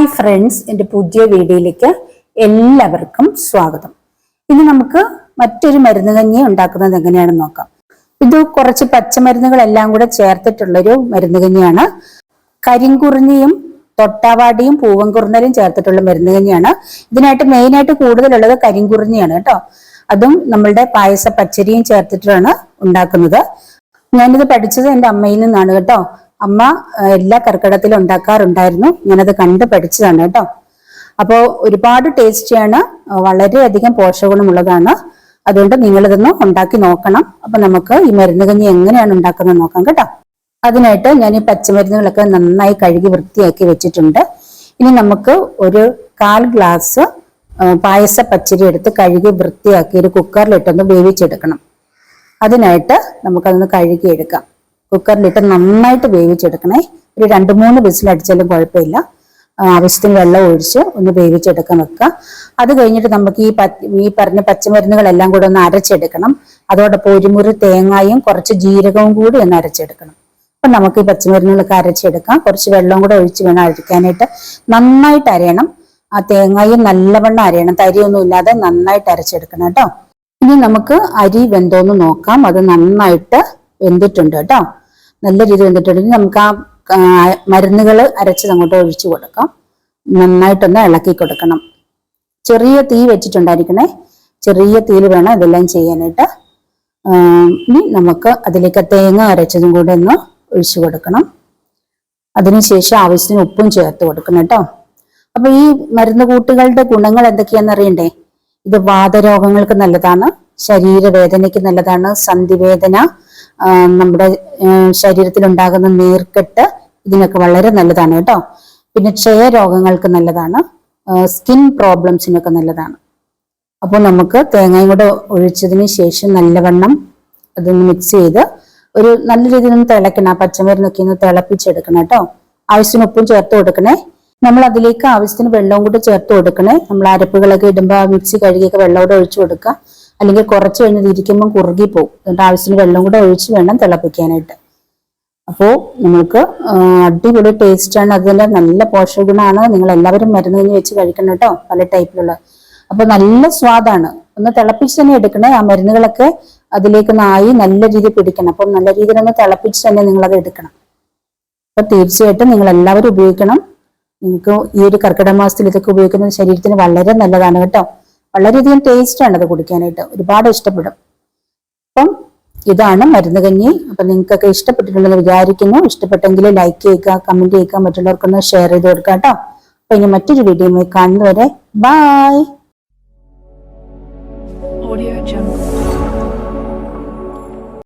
Hi friends, എൻ്റെ പുതിയ വീഡിയോയിലേക്ക് എല്ലാവർക്കും സ്വാഗതം. ഇനി നമുക്ക് മറ്റൊരു മരുന്ന് കഞ്ഞി ഉണ്ടാക്കുന്നത് എങ്ങനെയാണെന്ന് നോക്കാം. ഇത് കുറച്ച് പച്ചമരുന്നുകളെല്ലാം കൂടെ ചേർത്തിട്ടുള്ളൊരു മരുന്ന് കഞ്ഞിയാണ്. കരിങ്കുറിഞ്ഞിയും തൊട്ടാവാടിയും പൂവൻകുറുന്നലും ചേർത്തിട്ടുള്ള മരുന്ന് കഞ്ഞിയാണ്. ഇതിനായിട്ട് മെയിനായിട്ട് കൂടുതലുള്ളത് കരിങ്കുറിഞ്ഞിയാണ് കേട്ടോ. അതും നമ്മളുടെ പായസ പച്ചരിയും ചേർത്തിട്ടാണ് ഉണ്ടാക്കുന്നത്. ഞാനിത് പഠിച്ചത് എൻ്റെ അമ്മയിൽ നിന്നാണ് കേട്ടോ. അമ്മ എല്ലാ കർക്കിടകത്തിലും ഉണ്ടാക്കാറുണ്ടായിരുന്നു. ഞാനത് കണ്ട് പഠിച്ചതാണ് കേട്ടോ. അപ്പോൾ ഒരുപാട് ടേസ്റ്റിയാണ്, വളരെയധികം പോഷകഗുണമുള്ളതാണ്. അതുകൊണ്ട് നിങ്ങളിതൊന്ന് ഉണ്ടാക്കി നോക്കണം. അപ്പൊ നമുക്ക് ഈ മരുന്ന് കഞ്ഞി എങ്ങനെയാണ് ഉണ്ടാക്കുന്നത് നോക്കാം കേട്ടോ. അതിനായിട്ട് ഞാൻ ഈ പച്ചമരുന്നുകളൊക്കെ നന്നായി കഴുകി വൃത്തിയാക്കി വെച്ചിട്ടുണ്ട്. ഇനി നമുക്ക് ഒരു 1/4 ഗ്ലാസ് പായസ പച്ചരി എടുത്ത് കഴുകി വൃത്തിയാക്കി ഒരു കുക്കറിലിട്ടൊന്ന് വേവിച്ചെടുക്കണം. അതിനായിട്ട് നമുക്കതൊന്ന് കഴുകിയെടുക്കാം. കുക്കറിലിട്ട് നന്നായിട്ട് വേവിച്ചെടുക്കണേ. ഒരു 2-3 വിസിലടിച്ചാലും കുഴപ്പമില്ല. ആവശ്യത്തിന് വെള്ളം ഒഴിച്ച് ഒന്ന് വേവിച്ചെടുക്കാൻ വെക്കുക. അത് കഴിഞ്ഞിട്ട് നമുക്ക് ഈ പറഞ്ഞ പച്ചമരുന്നുകളെല്ലാം കൂടെ ഒന്ന് അരച്ചെടുക്കണം. അതോടൊപ്പം ഒരു മുറി തേങ്ങയും കുറച്ച് ജീരകവും കൂടി ഒന്ന് അരച്ചെടുക്കണം. അപ്പൊ നമുക്ക് ഈ പച്ചമരുന്നുകളൊക്കെ അരച്ചെടുക്കാം. കുറച്ച് വെള്ളം കൂടെ ഒഴിച്ച് വേണം അരയ്ക്കാനായിട്ട്. നന്നായിട്ട് അരയണം. ആ തേങ്ങയും നല്ലവണ്ണം അരയണം. തരിയൊന്നും ഇല്ലാതെ നന്നായിട്ട് അരച്ചെടുക്കണം കേട്ടോ. ഇനി നമുക്ക് അരി വെന്തോന്ന് നോക്കാം. അത് നന്നായിട്ട് വെന്തിട്ടുണ്ട് കേട്ടോ. നല്ല രീതിയിൽ വെന്തിട്ടുണ്ടെങ്കിൽ നമുക്ക് ആ മരുന്നുകൾ അരച്ചത് അങ്ങോട്ട് ഒഴിച്ചു കൊടുക്കാം. നന്നായിട്ടൊന്ന് ഇളക്കി കൊടുക്കണം. ചെറിയ തീ വെച്ചിട്ടുണ്ടായിരിക്കണേ. ചെറിയ തീയിൽ വേണം ഇതെല്ലാം ചെയ്യാനായിട്ട്. ഇനി നമുക്ക് അതിലേക്ക് തേങ്ങ അരച്ചതും കൂടെ ഒന്ന് ഒഴിച്ചു കൊടുക്കണം. അതിനുശേഷം ആവശ്യത്തിന് ഉപ്പും ചേർത്ത് കൊടുക്കണം കേട്ടോ. അപ്പൊ ഈ മരുന്ന് കൂട്ടുകളുടെ ഗുണങ്ങൾ എന്തൊക്കെയാണെന്ന് അറിയണ്ടേ? ഇത് വാതരോഗങ്ങൾക്ക് നല്ലതാണ്, ശരീരവേദനയ്ക്ക് നല്ലതാണ്, സന്ധിവേദന, നമ്മുടെ ശരീരത്തിൽ ഉണ്ടാകുന്ന നീർക്കെട്ട്, ഇതിനൊക്കെ വളരെ നല്ലതാണ് കേട്ടോ. പിന്നെ ക്ഷയരോഗങ്ങൾക്ക് നല്ലതാണ്, സ്കിൻ പ്രോബ്ലംസിനൊക്കെ നല്ലതാണ്. അപ്പോൾ നമുക്ക് തേങ്ങയും കൂടെ ഒഴിച്ചതിന് ശേഷം നല്ലവണ്ണം അതൊന്ന് മിക്സ് ചെയ്ത് ഒരു നല്ല രീതിയിൽ ഒന്ന് തിളക്കണം. ആ പച്ചമരുന്നൊക്കെ ഒന്ന് തിളപ്പിച്ചെടുക്കണം കേട്ടോ. ആവശ്യത്തിന് ഉപ്പും ചേർത്ത് കൊടുക്കണേ. നമ്മൾ അതിലേക്ക് ആവശ്യത്തിന് വെള്ളവും കൂടെ ചേർത്ത് കൊടുക്കണേ. നമ്മൾ അരപ്പുകളൊക്കെ ഇടുമ്പോൾ മിക്സി കഴുകിയൊക്കെ വെള്ളം കൂടെ ഒഴിച്ചു കൊടുക്കുക. അല്ലെങ്കിൽ കുറച്ച് കഴിഞ്ഞ് ഇരിക്കുമ്പോൾ കുറുകി പോകും. എന്നിട്ട് ആവശ്യത്തിന് വെള്ളം കൂടെ ഒഴിച്ച് വേണം തിളപ്പിക്കാനായിട്ട്. അപ്പോൾ നമുക്ക് അടിപൊളി ടേസ്റ്റാണ്. അതിൻ്റെ നല്ല പോഷകഗുണമാണ്. നിങ്ങൾ എല്ലാവരും മരുന്ന് കഞ്ഞി വെച്ച് കഴിക്കണം കേട്ടോ, പല ടൈപ്പിലുള്ള. അപ്പൊ നല്ല സ്വാദാണ്. ഒന്ന് തിളപ്പിച്ച് തന്നെ എടുക്കണേ. ആ മരുന്നുകളൊക്കെ അതിലേക്കൊന്ന് ആയി നല്ല രീതിയിൽ പിടിക്കണം. അപ്പം നല്ല രീതിയിൽ ഒന്ന് തിളപ്പിച്ച് തന്നെ നിങ്ങളത് എടുക്കണം. അപ്പൊ തീർച്ചയായിട്ടും നിങ്ങൾ എല്ലാവരും ഉപയോഗിക്കണം. നിങ്ങൾക്ക് ഈ ഒരു കർക്കിടക മാസത്തിൽ ഇതൊക്കെ ഉപയോഗിക്കുന്നത് ശരീരത്തിന് വളരെ നല്ലതാണ് കേട്ടോ. വളരെയധികം ടേസ്റ്റാണ് അത് കുടിക്കാനായിട്ട്. ഒരുപാട് ഇഷ്ടപ്പെടും. അപ്പം ഇതാണ് മരുന്ന് കഞ്ഞി. അപ്പൊ നിങ്ങൾക്കൊക്കെ ഇഷ്ടപ്പെട്ടിട്ടുണ്ടെന്ന് വിചാരിക്കുന്നു. ഇഷ്ടപ്പെട്ടെങ്കിൽ ലൈക്ക് ചെയ്യുക, കമന്റ് ചെയ്യുക, മറ്റുള്ളവർക്കൊന്ന് ഷെയർ ചെയ്ത് കൊടുക്കുക കേട്ടോ. അപ്പൊ ഇനി മറ്റൊരു വീഡിയോയുമായി കാണുന്നവരെ ബൈ.